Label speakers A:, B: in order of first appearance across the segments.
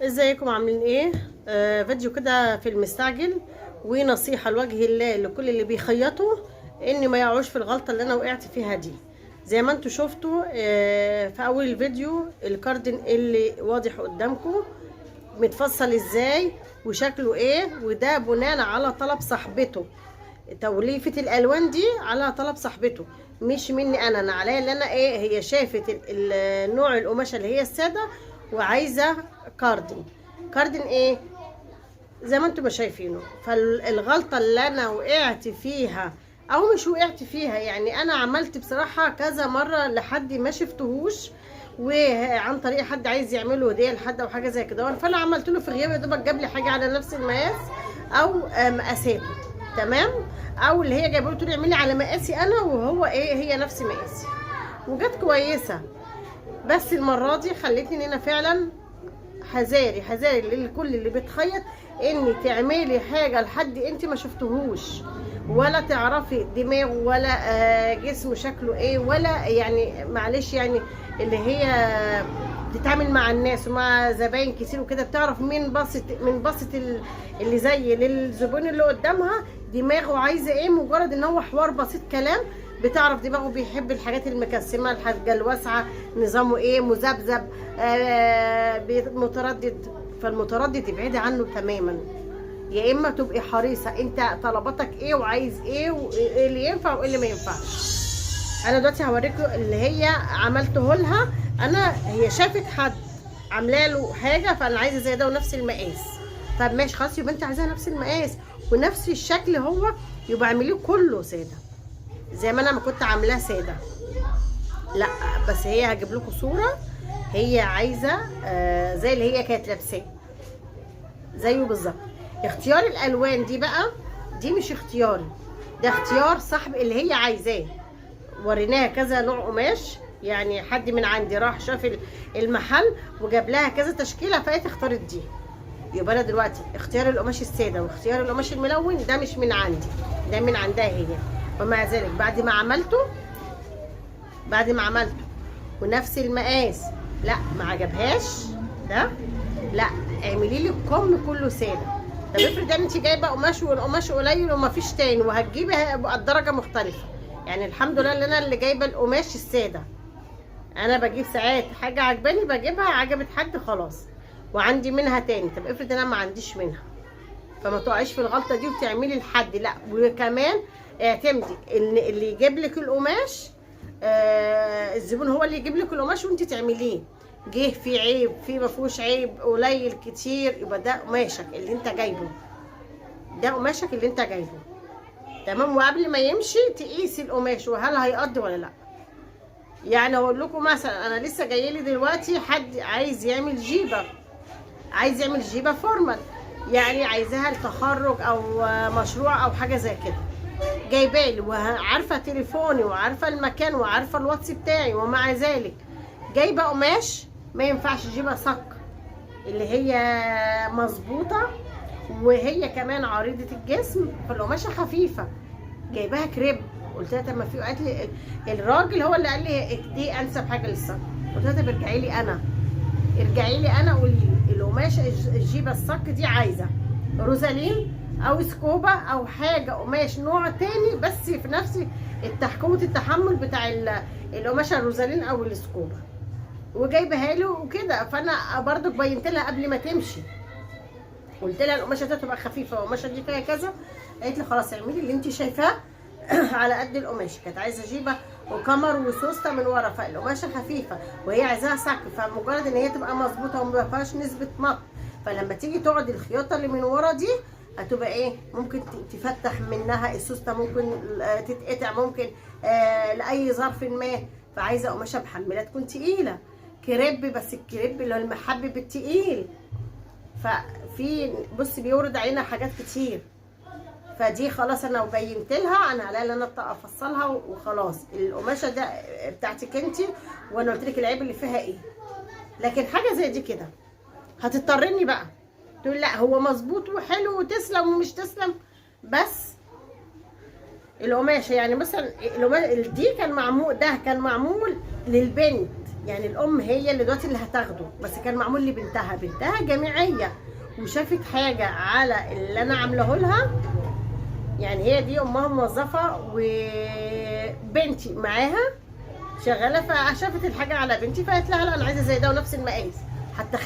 A: ازيكم عاملين ايه؟ فيديو كده في المستعجل، ونصيحة لوجه الله لكل اللي بيخيطوا ان ما يقعوش في الغلطة اللي انا وقعت فيها دي. زي ما انتوا شفتوا في اول الفيديو الكاردن اللي واضح قدامكم متفصل ازاي وشكله ايه، وده بناء على طلب صاحبته. توليفة الالوان دي على طلب صاحبته، مش مني انا عليا اللي انا ايه، هي شافت نوع القماشة اللي هي السادة وعايزة كاردن ايه زي ما انتم شايفينه. فالغلطة اللي انا وقعت فيها او مش وقعت فيها، يعني انا عملت بصراحة كذا مرة لحد ما شفتهوش، وعن طريق حد عايز يعمله هديه لحد او حاجه زي كده، فانا عملت له في غياب يا دوبك جاب لي حاجه على نفس المقاس او مقاساته تمام، او اللي هي جايبه له اعملي على مقاسي انا وهو ايه هي نفس مقاسي، وجت كويسه. بس المره دي خلتني ان انا فعلا حذاري للكل اللي بتخيط ان تعملي حاجه لحد انت ما شفتهوش، ولا تعرفي دماغه ولا جسمه شكله ايه، ولا يعني معلش يعني اللي هي بتتعامل مع الناس ومع زباين كتير وكده، بتعرف من بصة اللي زي للزبون اللي قدامها دماغه عايزه ايه. مجرد ان هو حوار بسيط كلام بتعرف دماغه بيحب الحاجات المكسمه، الحاجه الواسعه، نظامه ايه، مذبذب، متردد. فالمتردد ابعدي عنه تماما، يا اما تبقي حريصه انت طلباتك ايه وعايز ايه وايه اللي ينفع وايه اللي ما ينفعش. انا دلوقتي هوريكم اللي هي عملته لها انا. هي شافت حد عامله له حاجه فانا عايزه زي ده ونفس المقاس. طب ماشي خلاص، يبقى انت عايزاها نفس المقاس ونفس الشكل، هو يبقى اعمليه كله ساده زي ما انا ما كنت عاملاه ساده. لا بس هي هجيب لكم صوره هي عايزه زي اللي هي كانت لابساه زيه بالظبط. اختيار الالوان دي بقى دي مش اختياري، ده اختيار صاحب اللي هي عايزاه. وريناها كذا نوع قماش، يعني حد من عندي راح شاف المحل وجاب لها كذا تشكيله فقالت اختارت دي. يبقى انا دلوقتي اختيار القماش الساده واختيار القماش الملون ده مش من عندي، ده من عندها هي. ومع ذلك بعد ما عملته ونفس المقاس لا ما عجبهاش ده، لا اعملي لي الكم كله ساده. طب افرض انت جايبه قماش والقماش قليل ومفيش تاني وهتجيبي الدرجه مختلفه، يعني الحمد لله ان انا اللي جايبه القماش الساده. انا بجيب ساعات حاجه عجباني بجيبها، عجبت حد خلاص وعندي منها تاني. طب افرض انا ما عنديش منها، فما تقعيش في الغلطه دي وتعملي لحد. لا وكمان اعتمدي ان اللي يجيب لك القماش الزبون هو اللي يجيب لك القماش وانت تعمليه. جه في عيب، في ما فيهوش عيب، قليل كتير، يبقى ده قماشك اللي انت جايبه، تمام. وقبل ما يمشي تقيسي القماش وهل هيقضي ولا لا. يعني اقول لكم مثلا انا لسه جاي لي دلوقتي حد عايز يعمل جيبه فورمال، يعني عايزاها لتخرج او مشروع او حاجه زي كده، جايبالي وعارفه تليفوني وعارفه المكان وعارفه الواتس بتاعي، ومع ذلك جايبه قماش ما ينفعش جيبه صك اللي هي مظبوطه وهي كمان عريضه الجسم، فالقماشه خفيفه، جايباها كريب. قلت لها طب ما في، قالت لي الراجل هو اللي قال لي دي انسب حاجه للصك. قلت لها طب ارجعي لي انا قولي لي القماشه الجيبه الصك دي عايزه روزالين او سكوبا او حاجه قماش نوع تاني بس في نفس قوه التحمل بتاع القماشه الروزالين او السكوبا، وجايبها له وكده. فانا برضك بينت لها قبل ما تمشي، قلت لها القماشه دي تبقى خفيفه والقماشه دي فيها كذا. قالت لي خلاص اعملي اللي انت شايفاه على قد القماشه. كانت عايزه جيبه وكمر وسوسته من ورا، فالقماشه خفيفه وهي عايزاها صك، فمجرد ان هي تبقى مظبوطه وما فيهاش نسبه مط، فلما تيجي تقعد الخياطه اللي من ورا دي هتبقى ايه، ممكن تفتح منها السوسته، ممكن تتقطع، ممكن لاي ظرف ما. فعايزه قماشه محمله تكون تقيله، كريب، بس الكريب اللي هو المحبب التقيل. ففي بص بيورد علينا حاجات كتير، فدي خلاص انا بينت لها انا عليا ان انا افصلها وخلاص. القماشه ده بتاعتك انت وانا قلت لك العيب اللي فيها ايه. لكن حاجه زي دي كده هتضطرني بقى تقول لا هو مظبوط وحلو وتسلم ومش تسلم. بس القماشه يعني مثلا دي كان معمول، ده كان معمول للبنت يعني الام هي اللي دلوقتي اللي هتاخده، بس كان معمول لبنتها، بنتها جامعيه وشافت حاجه على اللي انا عاملاه لها. يعني هي دي امها موظفه وبنتي معاها شغاله، فشافت الحاجه على بنتي فقالت لها لا انا عايزه زي ده ونفس المقاس. حتى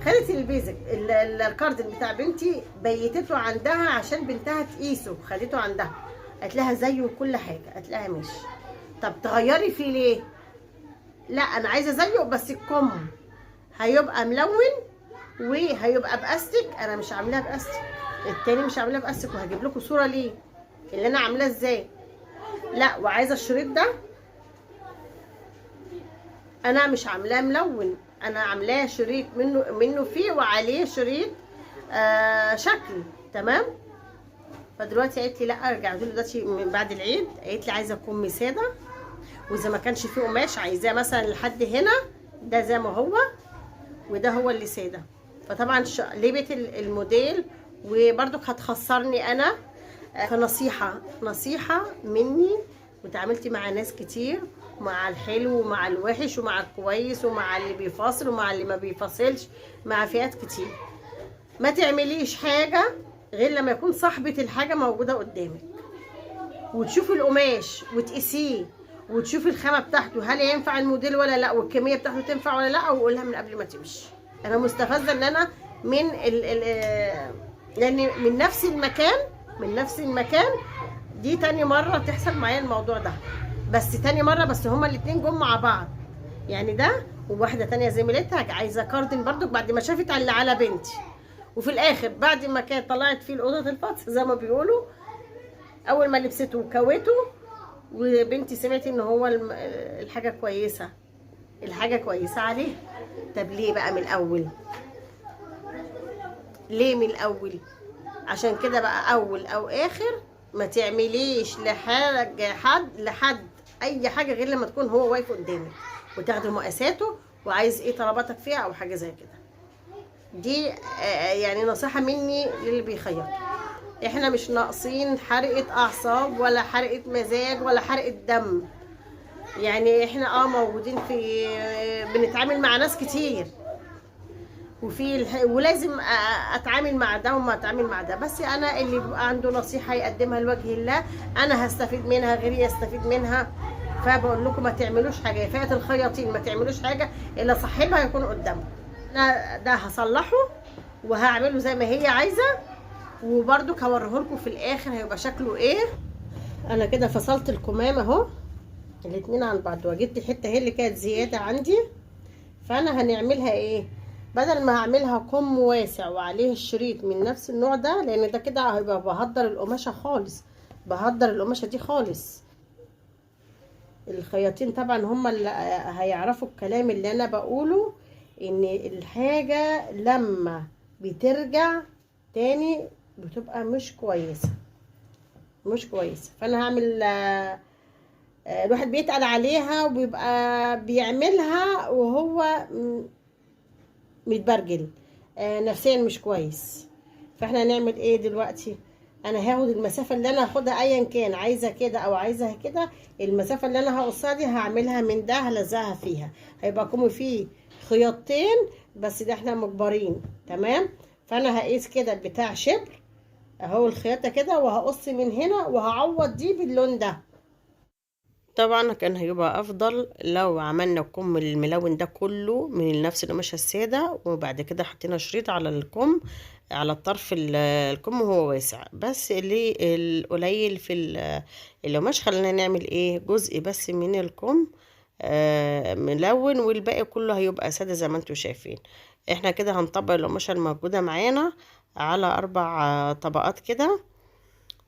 A: خدت البيزك الكاردن بتاع بنتي بيتته عندها عشان بنتها تقيسه، خدته عندها قالت لها زيه وكل حاجه. قالت لها ماشي. طب تغيري فيه ليه؟ لا انا عايزه زيه بس الكم هيبقى ملون وهيبقى باستك، انا مش عاملاه باستك، التاني مش عاملاه باستك، وهجيب لكم صوره ليه اللي انا عاملاه ازاي. لا وعايزه الشريط ده انا مش عاملاه ملون، انا عاملاه شريط منه فيه وعليه شريط شكل. تمام. فدلوقتي قالت لي لا، رجعت له دلوقتي من بعد العيد، قالت لي عايزه كم ساده، واذا ما كانش فيه قماش عايزاه مثلا لحد هنا، ده زي ما هو وده هو اللي ساده. فطبعا لبت الموديل وبرضك هتخسرني انا. نصيحه مني، وتعاملت مع ناس كتير، مع الحلو ومع الوحش ومع الكويس ومع اللي بيفاصل ومع اللي ما بيفاصلش، مع فئات كتير. ما تعمليش حاجه غير لما يكون صاحبه الحاجه موجوده قدامك، وتشوفي القماش وتقيسيه وتشوفي الخامه بتاعته هل ينفع الموديل ولا لا، والكميه بتاعته تنفع ولا لا، وقولها من قبل ما تمشي. انا مستفزه ان انا لان من نفس المكان دي تاني مره تحصل معايا الموضوع ده. بس تاني مره، بس هما الاتنين جم مع بعض، يعني ده وواحده تانيه زميلتها عايزه كاردن برضو بعد ما شافت على بنتي. وفي الاخر بعد ما كانت طلعت فيه الاوضه الفطس زي ما بيقولوا، اول ما لبسته وكوته وبنتي سمعت ان هو الحاجه كويسه عليه. طب ليه بقى من الاول؟ ليه من الاول؟ عشان كده بقى اول او اخر ما تعمليش لحد اي حاجه غير لما تكون هو واقف قدامك وتاخدي مقاساته وعايز ايه طلباتك فيها او حاجه زي كده. دي يعني نصيحه مني للي بيخيط. احنا مش ناقصين حرقه اعصاب ولا حرقه مزاج ولا حرقه دم. يعني احنا موجودين في بنتعامل مع ناس كتير، ولازم اتعامل مع ده وما اتعامل مع ده. بس انا اللي بيبقى عنده نصيحه يقدمها لوجه الله انا هستفيد منها، غيري يستفيد منها. فبقول لكم ما تعملوش حاجه، فئه الخياطين ما تعملوش حاجه الا صاحبها يكون قدامكم. انا ده هصلحه وهعمله زي ما هي عايزه، وبرده هوريهولكم في الاخر هيبقى شكله ايه. انا كده فصلت الكمام اهو الاتنين عن بعض، وجبت حته هي اللي كانت زياده عندي. فانا هنعملها ايه؟ بدل ما هعملها كم واسع وعليه الشريط من نفس النوع ده، لان ده كده هيبقى بهدر القماشه خالص، بهدر القماشه دي خالص. الخياطين طبعا هم اللي هيعرفوا الكلام اللي انا بقوله، ان الحاجه لما بترجع تاني بتبقى مش كويسه. فانا هعمل الواحد بيتقل عليها وبيبقى بيعملها وهو متبرجل نفسيا مش كويس. فاحنا هنعمل ايه دلوقتي؟ انا هاخد المسافه اللي انا هاخدها ايا كان، عايزه كده او عايزه كده، المسافه اللي انا هقصها دي هعملها من ده هلزقها فيها، هيبقى كوم فيه خياطتين بس ده احنا مجبرين. تمام. فانا هقيس كده بتاع شبر اهو الخياطه كده، وهقص من هنا وهعوض دي باللون ده. طبعا كان هيبقى افضل لو عملنا الكم الملون ده كله من نفس القماشه الساده، وبعد كده حطينا شريط على الكم على الطرف الكم وهو واسع. بس اللي القليل في القماش خلينا نعمل ايه جزء بس من الكم ملون، والباقي كله هيبقى ساده زي ما انتم شايفين. احنا كده هنطبق القماشه الموجوده معانا على 4 طبقات كده،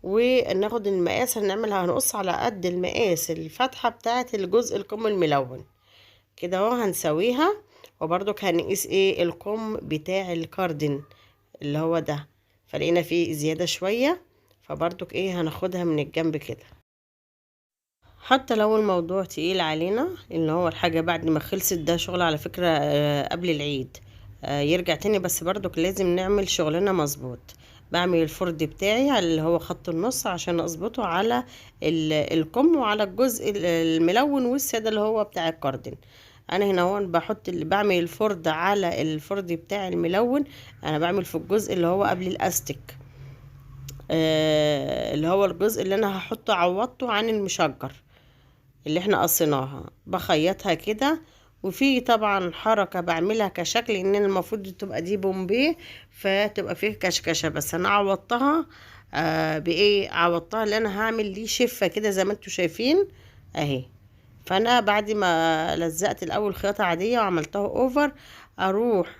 A: وناخد المقاس هنقص على قد المقاس الفتحة بتاعة الجزء الكم الملون كده اهو هنسويها. وبرضك هنقيس ايه الكم بتاع الكاردن اللي هو ده، فلقينا فيه زيادة شوية، فبرضك ايه هناخدها من الجنب كده. حتى لو الموضوع تقيل علينا ان هو الحاجة بعد ما خلصت، ده شغل على فكرة قبل العيد يرجع تاني، بس برضك لازم نعمل شغلنا مظبوط. بعمل الفرد بتاعي اللي هو خط النص عشان اظبطه على الكم وعلى الجزء الملون والسادة اللي هو بتاع الكاردن.
B: انا هنا هون بحط اللي بعمل الفرد على الفرد بتاع الملون. انا بعمل في الجزء اللي هو قبل الاستك، اللي هو الجزء اللي انا هحطه عوضته عن المشجر اللي احنا قصيناها، بخيطها كده. وفي طبعا حركة بعملها كشكل ان المفروض تبقى دي بومبيه، فتبقى فيه كشكشة، بس انا عوضتها بايه، عوضتها اللي انا هعمل ليه شفة كده زي ما انتوا شايفين اهي. فانا بعد ما لزقت الاول خياطة عادية وعملتها اوفر، اروح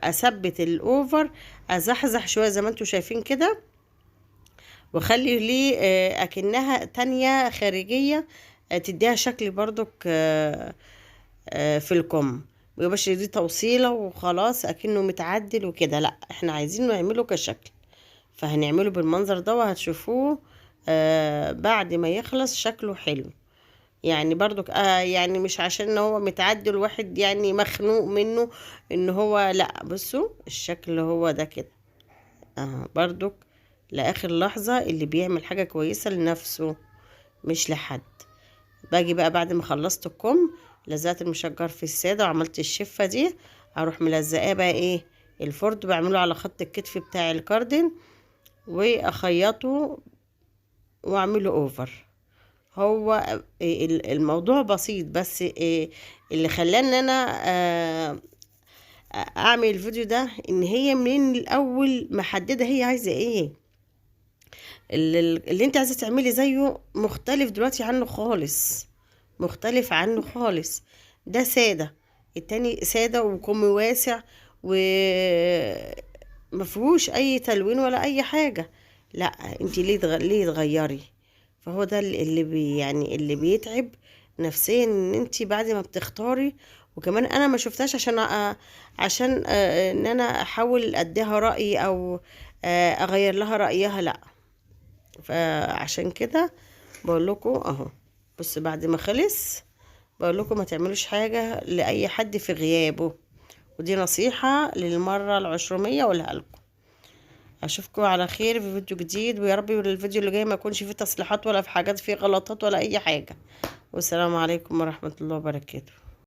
B: اثبت الاوفر، ازحزح شوية زي ما انتوا شايفين كده، وخلي لي اكنها تانية خارجية، تديها شكل برضك في الكم، ميبقاش دي توصيلة وخلاص اكنه متعدل وكده، لا احنا عايزين نعمله كشكل. فهنعمله بالمنظر ده وهتشوفوه بعد ما يخلص شكله حلو. يعني برضك يعني مش عشان ان هو متعدل واحد يعني مخنوق منه ان هو، لا بصوا الشكل هو ده كده برضك لاخر لحظة. اللي بيعمل حاجة كويسة لنفسه مش لحد. باجي بقى بعد ما خلصت الكم، لزقت المشجر في السادة وعملت الشفة دي، اروح ملزقاه بقى ايه، الفرد بعمله على خط الكتف بتاع الكاردن واخيطه واعمله اوفر. هو الموضوع بسيط، بس اللي خلاني انا اعمل الفيديو ده ان هي من الاول محدده هي عايزه ايه. اللي انت عايزه تعملي زيه مختلف دلوقتي عنه خالص، مختلف عنه خالص. ده ساده، التاني ساده وكم واسع ومفيهوش اي تلوين ولا اي حاجه. لا انت ليه تغيري؟ فهو ده يعني اللي بيتعب نفسيا ان انت بعد ما بتختاري. وكمان انا ما شفتهاش عشان ان انا احاول اديها رأي او اغير لها رأيها، لا. فعشان كده بقول لكم اهو، بص بعد ما خلص بقول لكم ما تعملوش حاجة لأي حد في غيابه، ودي نصيحة للمرة العشرمية اقولها لكم. اشوفكم على خير في فيديو جديد، ويا رب الفيديو اللي جاي ما يكونش فيه تصليحات ولا في حاجات فيه غلطات ولا اي حاجة. والسلام عليكم ورحمة الله وبركاته.